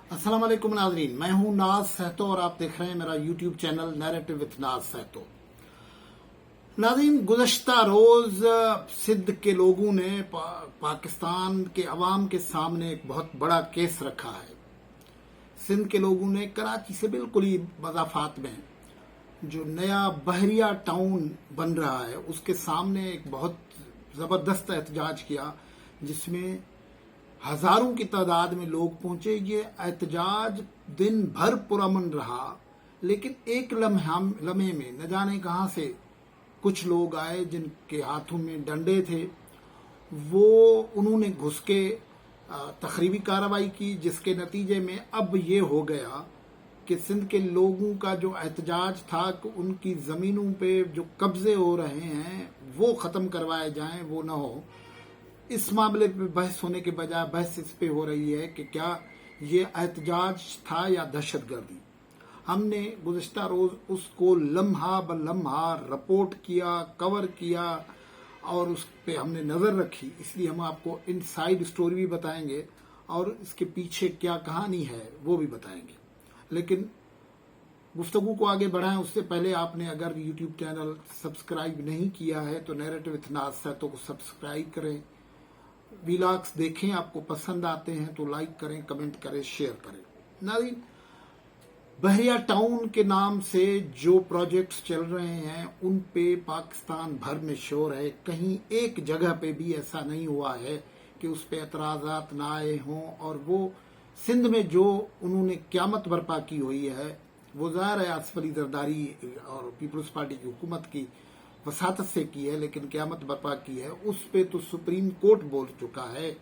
अस्सलाम वालेकुम नाज़रीन, मैं हूं नाज सहतो और आप देख रहे हैं मेरा यूट्यूब चैनल नैरेटिव विथ नाज सहतो। नाज़रीन, गुज़श्ता रोज सिंध के लोगों ने पाकिस्तान के अवाम के सामने एक बहुत बड़ा केस रखा है। सिंध के लोगों ने कराची से बिल्कुल ही मज़ाफ़ात में जो नया बहरिया टाउन बन रहा है उसके सामने एक बहुत ज़बरदस्त एहतजाज किया, जिसमें हजारों की तादाद में लोग पहुंचे। ये एहतजाज दिन भर पुरअमन रहा, लेकिन एक लम्हे में न जाने कहां से कुछ लोग आए जिनके हाथों में डंडे थे। उन्होंने घुस के तखरीबी कार्रवाई की, जिसके नतीजे में अब ये हो गया कि सिंध के लोगों का जो एहतजाज था कि उनकी ज़मीनों पे जो कब्जे हो रहे हैं वो ख़त्म करवाए जाएं, वो न हो। इस मामले पे बहस होने के बजाय बहस इस पे हो रही है कि क्या ये एहतजाज था या दहशतगर्दी। हमने गुज़श्ता रोज उसको लम्हा ब लम्हा रिपोर्ट किया, कवर किया और उस पे हमने नज़र रखी, इसलिए हम आपको इनसाइड स्टोरी भी बताएंगे और इसके पीछे क्या कहानी है वो भी बताएंगे। लेकिन गुफ्तगू को आगे बढ़ाएं उससे पहले आपने अगर यूट्यूब चैनल सब्सक्राइब नहीं किया है तो नैरेटिव विथ नाज सहतो को सब्सक्राइब करें। व्लॉग्स देखें, आपको पसंद आते हैं तो लाइक करें, कमेंट करें, शेयर करें। नाज़रीन, बहरिया टाउन के नाम से जो प्रोजेक्ट्स चल रहे हैं उन पे पाकिस्तान भर में शोर है। कहीं एक जगह पे भी ऐसा नहीं हुआ है कि उस पे एतराज़ात ना आए हों। और वो सिंध में जो उन्होंने क़यामत बर्पा की हुई है वो ज़ाहिर है आसिफ अली जरदारी और पीपल्स पार्टी की हुकूमत की वसातत से की है, लेकिन क़यामत बर्पा की है उस पे तो सुप्रीम कोर्ट बोल चुका है।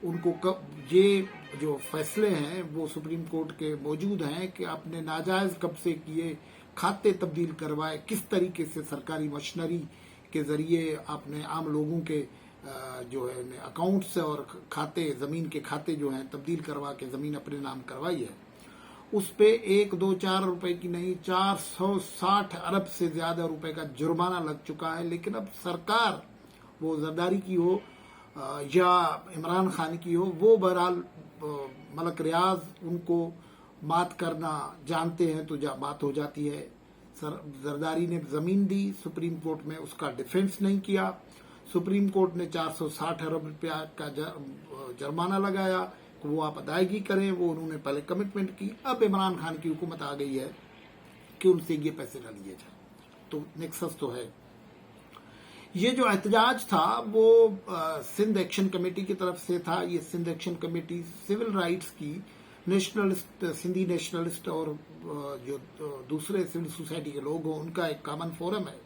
उनको ये जो फैसले हैं वो सुप्रीम कोर्ट के मौजूद हैं कि आपने नाजायज कब्जे किए, खाते तब्दील करवाए, किस तरीके से सरकारी मशीनरी के जरिए आपने आम लोगों के जो है अकाउंट्स और खाते, जमीन के खाते जो हैं तब्दील करवा के जमीन अपने नाम करवाई है। उस पे 1, 2, 4 रुपए की नहीं 460 अरब से ज्यादा रुपए का जुर्माना लग चुका है। लेकिन अब सरकार, वो जरदारी की हो या इमरान खान की हो, वो बहरहाल मलक रियाज उनको मात करना जानते हैं तो बात हो जाती है। जरदारी ने जमीन दी, सुप्रीम कोर्ट में उसका डिफेंस नहीं किया। सुप्रीम कोर्ट ने 460 अरब रुपया का जुर्माना लगाया, वो आप अदायगी करें। वो उन्होंने पहले कमिटमेंट की, अब इमरान खान की हुकूमत आ गई है कि उनसे ये पैसे न लिए जाए। तो नेक्सस तो है। ये जो एहतजाज था वो सिंध एक्शन कमेटी की तरफ से था। ये Sindh action committee civil rights की नेशनलिस्ट, सिंधी नेशनलिस्ट और जो दूसरे सिविल सोसाइटी के लोग हों उनका एक कॉमन फोरम है।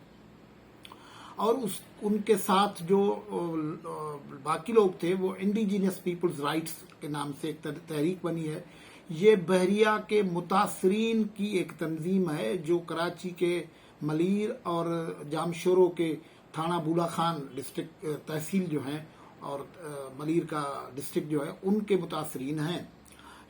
और उनके साथ जो बाकी लोग थे वो इंडिजिनियस पीपल्स राइट्स के नाम से एक तहरीक बनी है। ये बहरिया के मुतासरीन की एक तंजीम है जो कराची के मलीर और जामशोरो के थाना बुला खान डिस्ट्रिक्ट तहसील जो हैं और मलीर का डिस्ट्रिक्ट जो है उनके मुतासरीन हैं।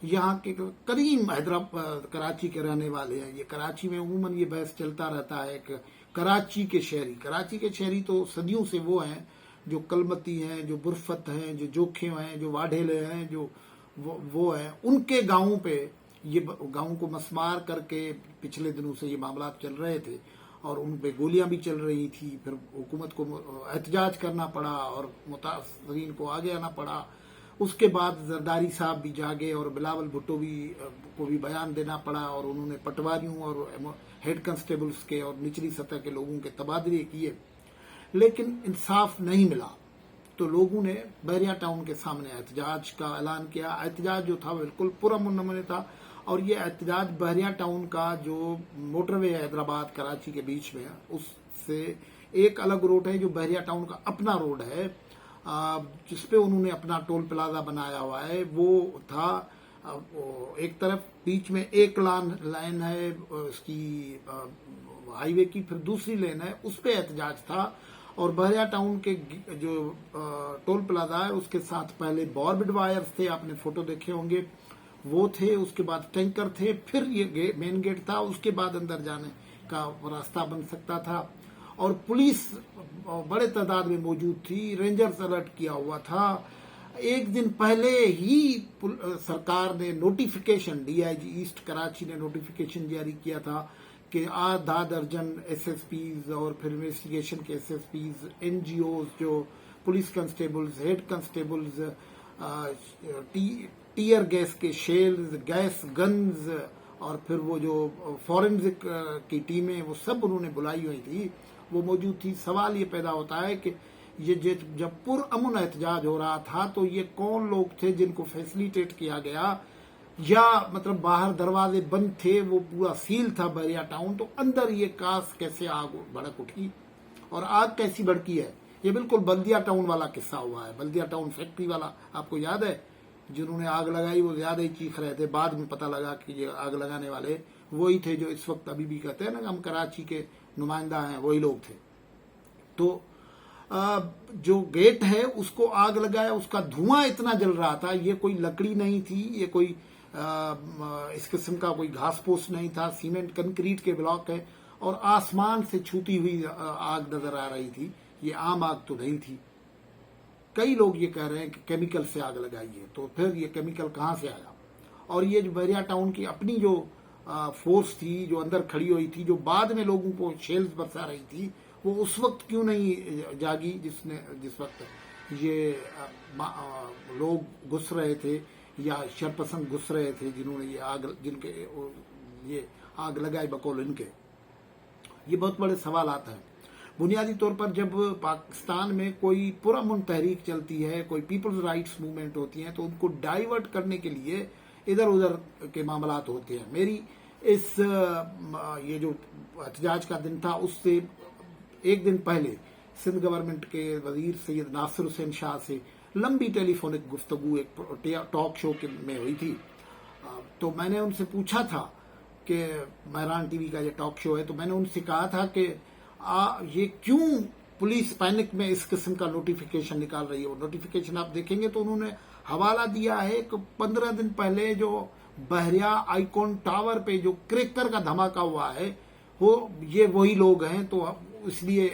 यहाँ के करीम हैदराबाद कराची के रहने वाले हैं। ये कराची में उमूमन ये बहस चलता रहता है कि कराची के शहरी तो सदियों से वो हैं जो कलमती हैं, जो बुरफत हैं, जो जोखे हैं, जो वाढेले हैं, जो वो हैं। उनके गांवों पे ये गांवों को मसमार करके पिछले दिनों से ये मामला चल रहे थे और उन पे गोलियां भी चल रही थी। फिर हुकूमत को एहतजाज करना पड़ा और मुतासरीन को आगे आना पड़ा। उसके बाद जरदारी साहब भी जागे और बिलावल भुट्टो को भी बयान देना पड़ा और उन्होंने पटवारियों और हेड कांस्टेबल्स के और निचली सतह के लोगों के तबादले किए, लेकिन इंसाफ नहीं मिला। तो लोगों ने बहरिया टाउन के सामने एहतजाज का ऐलान किया। एहतजाज जो था बिल्कुल पुरअमन था और ये एहतजाज बहरिया टाउन का जो मोटरवे है हैदराबाद कराची के बीच में, उससे एक अलग रोड है जो बहरिया टाउन का अपना रोड है, जिसपे उन्होंने अपना टोल प्लाजा बनाया हुआ है। वो था एक तरफ बीच में एक लाइन है उसकी हाईवे की, फिर दूसरी लेन है, उस पे एहतजाज था। और बहरिया टाउन के जो टोल प्लाजा है उसके साथ पहले बॉर्बिड वायर्स थे, आपने फोटो देखे होंगे, वो थे। उसके बाद टैंकर थे, फिर ये मेन गेट था, उसके बाद अंदर जाने का रास्ता बन सकता था। और पुलिस बड़े तादाद में मौजूद थी, रेंजर्स अलर्ट किया हुआ था। एक दिन पहले ही सरकार ने नोटिफिकेशन, डीआईजी ईस्ट कराची ने नोटिफिकेशन जारी किया था कि आधा दर्जन एसएसपीज और फिर इन्वेस्टिगेशन के एसएसपीज, एनजीओज, जो police constables, head constables, tear gas के शेल्स, गैस गन्स और फिर वो जो फॉरेंसिक की टीमें, वो सब उन्होंने बुलाई हुई थी, वो मौजूद थी। सवाल ये पैदा होता है कि ये जब पुरअमन एहतजाज हो रहा था तो ये कौन लोग थे जिनको फैसिलिटेट किया गया, या मतलब बाहर दरवाजे बंद थे, वो पूरा सील था बहरिया टाउन, तो अंदर ये कास कैसे आग भड़क उठी और आग कैसी भड़की है। ये बिल्कुल बल्दिया टाउन वाला किस्सा हुआ है। बल्दिया टाउन फैक्ट्री वाला आपको याद है, जिन्होंने आग लगाई वो ज्यादा ही चीख रहे थे, बाद में पता लगा कि ये आग लगाने वाले वही थे जो इस वक्त अभी भी कहते हैं ना हम कराची के नुमाइंदा हैं, वही लोग थे। तो जो गेट है उसको आग लगाया, उसका धुआं इतना जल रहा था, ये कोई लकड़ी नहीं थी, ये कोई इस किस्म का कोई घास पोस नहीं था, सीमेंट कंक्रीट के ब्लॉक है और आसमान से छूती हुई आग नजर आ रही थी। ये आम आग तो नहीं थी। कई लोग ये कह रहे हैं कि केमिकल से आग लगाई है, तो फिर ये केमिकल कहां से आया? और ये जो बहरिया टाउन की अपनी जो फोर्स थी जो अंदर खड़ी हुई थी, जो बाद में लोगों को शेल्स बरसा रही थी, वो उस वक्त क्यों नहीं जागी जिस वक्त ये लोग घुस रहे थे या शरपसंद घुस रहे थे, जिन्होंने ये आग लगाई बकौल इनके। ये बहुत बड़े सवाल आता है। बुनियादी तौर पर जब पाकिस्तान में कोई पुरअमन तहरीक चलती है, कोई पीपल्स राइट्स मूवमेंट होती है, तो उनको डाइवर्ट करने के लिए इधर उधर के मामलात होते हैं। मेरी ये जो एहतजाज का दिन था उससे एक दिन पहले सिंध गवर्नमेंट के वजीर सैयद नासिर हुसैन शाह से लंबी टेलीफोनिक गुफ्तगू एक टॉक शो में हुई थी। तो मैंने उनसे पूछा था कि महरान टीवी का ये टॉक शो है, तो मैंने उनसे कहा था कि ये क्यों पुलिस पैनिक में इस किस्म का नोटिफिकेशन निकाल रही है। वो नोटिफिकेशन आप देखेंगे तो उन्होंने हवाला दिया है कि 15 दिन पहले जो बहरिया आइकॉन टावर पे जो क्रेकर का धमाका हुआ है, वो ये वही लोग हैं, तो इसलिए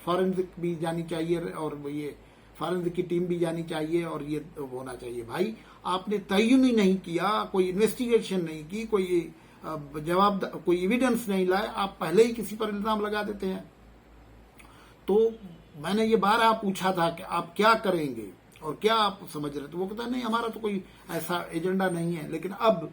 फॉरेंसिक भी जानी चाहिए और ये फॉरेंसिक की टीम भी जानी चाहिए और ये होना चाहिए। भाई आपने तयन ही नहीं किया, कोई इन्वेस्टिगेशन नहीं की, कोई एविडेंस नहीं लाए, आप पहले ही किसी पर इल्जाम लगा देते हैं। तो मैंने ये बारहा पूछा था कि आप क्या करेंगे और क्या आप समझ रहे, तो वो कहता नहीं हमारा तो कोई ऐसा एजेंडा नहीं है। लेकिन अब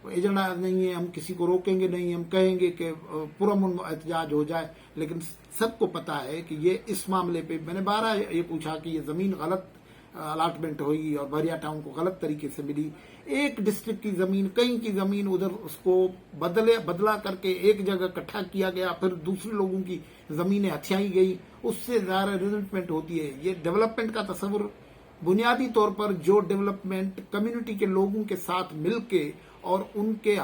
एजेंडा नहीं है, हम किसी को रोकेंगे नहीं, हम कहेंगे कि पुरअमन एहतजाज हो जाए। लेकिन सबको पता है कि ये इस मामले पे मैंने बारहा ये पूछा कि ये जमीन गलत अलाटमेंट हुई और बहरिया टाउन को गलत तरीके से मिली। एक डिस्ट्रिक्ट की जमीन, कहीं की जमीन उधर उसको बदला करके एक जगह इकट्ठा किया गया, फिर दूसरे लोगों की जमीनें हथियाई गई, उससे ज्यादा रिजल्टमेंट होती है। ये डेवलपमेंट का तस्वुर, बुनियादी तौर पर जो डेवलपमेंट कम्युनिटी के लोगों के साथ मिलके और उनके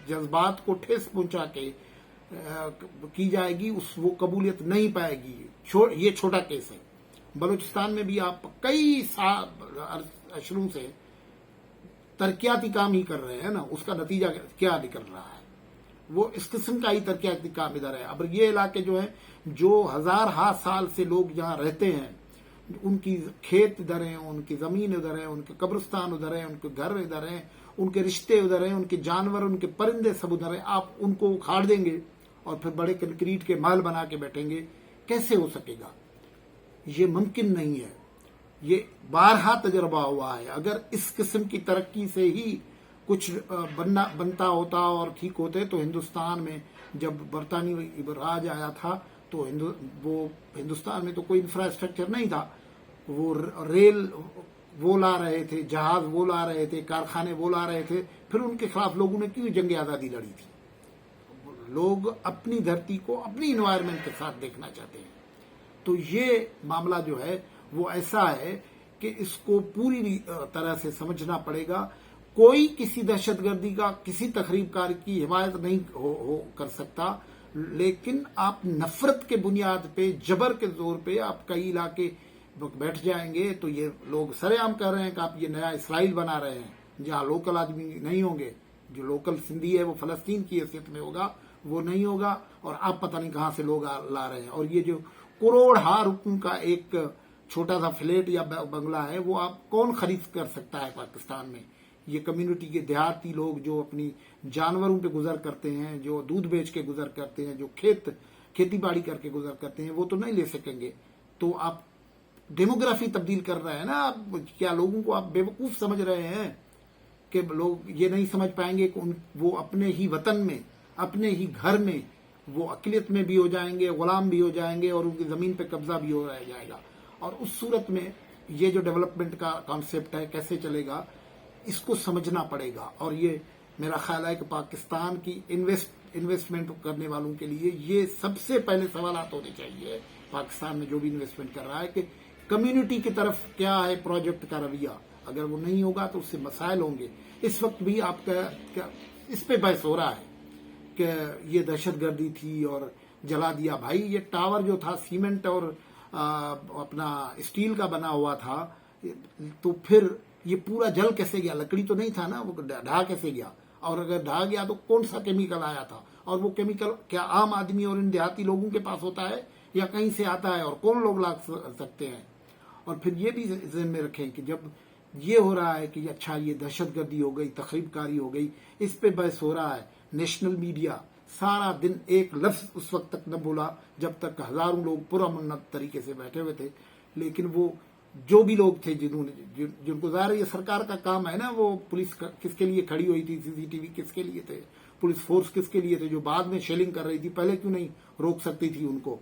जज्बात को ठेस पहुंचा के की जाएगी, वो कबूलियत नहीं पाएगी। ये छोटा केस है। बलूचिस्तान में भी आप कई अशरों से तरक्याती काम ही कर रहे हैं ना, उसका नतीजा क्या निकल रहा है? वो इस किस्म का ही तरक्याती काम इधर है। अब ये इलाके जो है, जो हजार साल से लोग जहाँ रहते हैं, उनकी खेत इधर हैं, उनकी जमीन उधर है, उनके कब्रिस्तान उधर है, उनके घर इधर हैं, उनके रिश्ते उधर हैं, उनके जानवर, उनके परिंदे सब उधर हैं। आप उनको उखाड़ देंगे और फिर बड़े कंक्रीट के महल बना के बैठेंगे, कैसे हो सकेगा? ये मुमकिन नहीं है। ये बारहा तजर्बा हुआ है। अगर इस किस्म की तरक्की से ही कुछ बनता होता और ठीक होते, तो हिंदुस्तान में जब बरतानी राज आया था तो हिंदुस्तान में तो कोई इंफ्रास्ट्रक्चर नहीं था। वो रेल वो ला रहे थे, जहाज वो ला रहे थे, कारखाने वो ला रहे थे, फिर उनके खिलाफ लोगों ने क्यों जंग आजादी लड़ी थी? लोग अपनी धरती को अपनी इन्वायरमेंट के साथ देखना चाहते हैं। तो ये मामला जो है वो ऐसा है कि इसको पूरी तरह से समझना पड़ेगा। कोई किसी दहशतगर्दी का, किसी तखरीबकार की हिमायत नहीं कर सकता, लेकिन आप नफरत के बुनियाद पे, जबर के जोर पे आप कई इलाके बैठ जाएंगे तो ये लोग सरेआम कर रहे हैं कि आप ये नया इसराइल बना रहे हैं, जहां लोकल आदमी नहीं होंगे। जो लोकल सिंधी है वो फलस्तीन की हैसियत में होगा, वो नहीं होगा, और आप पता नहीं कहां से लोग ला रहे हैं। और ये जो करोड़ रुपयों का एक छोटा सा फ्लैट या बंगला है वो आप कौन खरीद कर सकता है पाकिस्तान में। ये कम्युनिटी के देहाती लोग जो अपनी जानवरों पे गुजर करते हैं, जो दूध बेच के गुजर करते हैं, जो खेती बाड़ी करके गुजर करते हैं, वो तो नहीं ले सकेंगे। तो आप डेमोग्राफी तब्दील कर रहे हैं ना। आप क्या लोगों को आप बेवकूफ समझ रहे हैं कि लोग ये नहीं समझ पाएंगे कि वो अपने ही वतन में, अपने ही घर में वो अक़लियत में भी हो जाएंगे, गुलाम भी हो जाएंगे और उनकी जमीन पे कब्जा भी हो रह जाएगा। और उस सूरत में ये जो डेवलपमेंट का कॉन्सेप्ट है कैसे चलेगा, इसको समझना पड़ेगा। और ये मेरा ख्याल है कि पाकिस्तान की इन्वेस्टमेंट करने वालों के लिए ये सबसे पहले सवालात होने चाहिए। पाकिस्तान में जो भी इन्वेस्टमेंट कर रहा है कि कम्युनिटी की तरफ क्या है प्रोजेक्ट का रवैया। अगर वो नहीं होगा तो उससे मसाइल होंगे। इस वक्त भी आपका इस पे बहस हो रहा है कि ये दहशतगर्दी थी और जला दिया। भाई ये टावर जो था सीमेंट और अपना स्टील का बना हुआ था, तो फिर ये पूरा जल कैसे गया? लकड़ी तो नहीं था ना, वो ढहा कैसे गया? और अगर ढहा गया तो कौन सा केमिकल आया था? और वो केमिकल क्या आम आदमी और इन देहाती लोगों के पास होता है या कहीं से आता है, और कौन लोग ला सकते हैं? और फिर ये भी ज़हन में रखें कि जब ये हो रहा है कि अच्छा ये दहशतगर्दी हो गई, तखरीबकारी हो गई, इस पे बहस हो रहा है, नेशनल मीडिया सारा दिन एक लफ्ज उस वक्त तक न बोला जब तक हजारों लोग पुरअमन तरीके से बैठे हुए थे। लेकिन वो जो भी लोग थे जिनको ज़ाहिर ये सरकार का काम है ना, वो पुलिस किसके लिए खड़ी हुई थी, सीसीटीवी किसके लिए थे, पुलिस फोर्स किसके लिए थे, जो बाद में शेलिंग कर रही थी, पहले क्यों नहीं रोक सकती थी उनको?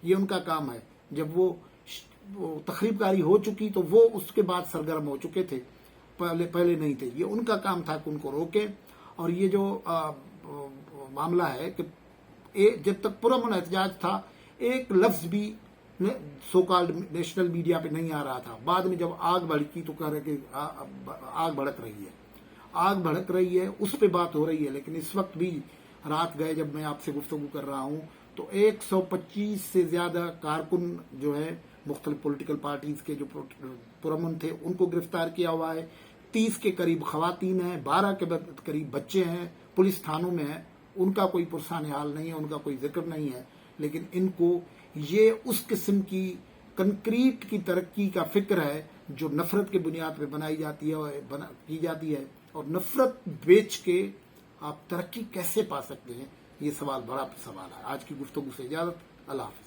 ये उनका काम है। जब वो तखरीबकारी हो चुकी तो वो उसके बाद सरगर्म हो चुके थे, पहले नहीं थे। ये उनका काम था कि उनको रोके। और ये जो मामला है कि जब तक पुरअमन एहतजाज था एक लफ्ज भी सो कॉल्ड नेशनल मीडिया पे नहीं आ रहा था। बाद में जब आग भड़की तो कह रहे कि आग भड़क रही है, आग भड़क रही है, उस पे बात हो रही है। लेकिन इस वक्त भी रात गए जब मैं आपसे गुफ्तगू कर रहा हूं तो 125 से ज्यादा कारकुन जो है मुख्तलिफ पॉलिटिकल पार्टीज के जो पुरअमन थे उनको गिरफ्तार किया हुआ है। 30 के करीब खवातीन हैं, 12 के करीब बच्चे हैं, पुलिस थानों में है, उनका कोई पुरसान हाल नहीं है, उनका कोई जिक्र नहीं है। लेकिन इनको ये उस किस्म की कंक्रीट की तरक्की का फिक्र है जो नफरत के बुनियाद पे बनाई जाती है और की जाती है। और नफरत बेच के आप तरक्की कैसे पा सकते हैं, ये सवाल बड़ा सवाल है। आज की गुफ्तगू से इजाजत, अल्लाह हाफ़िज़।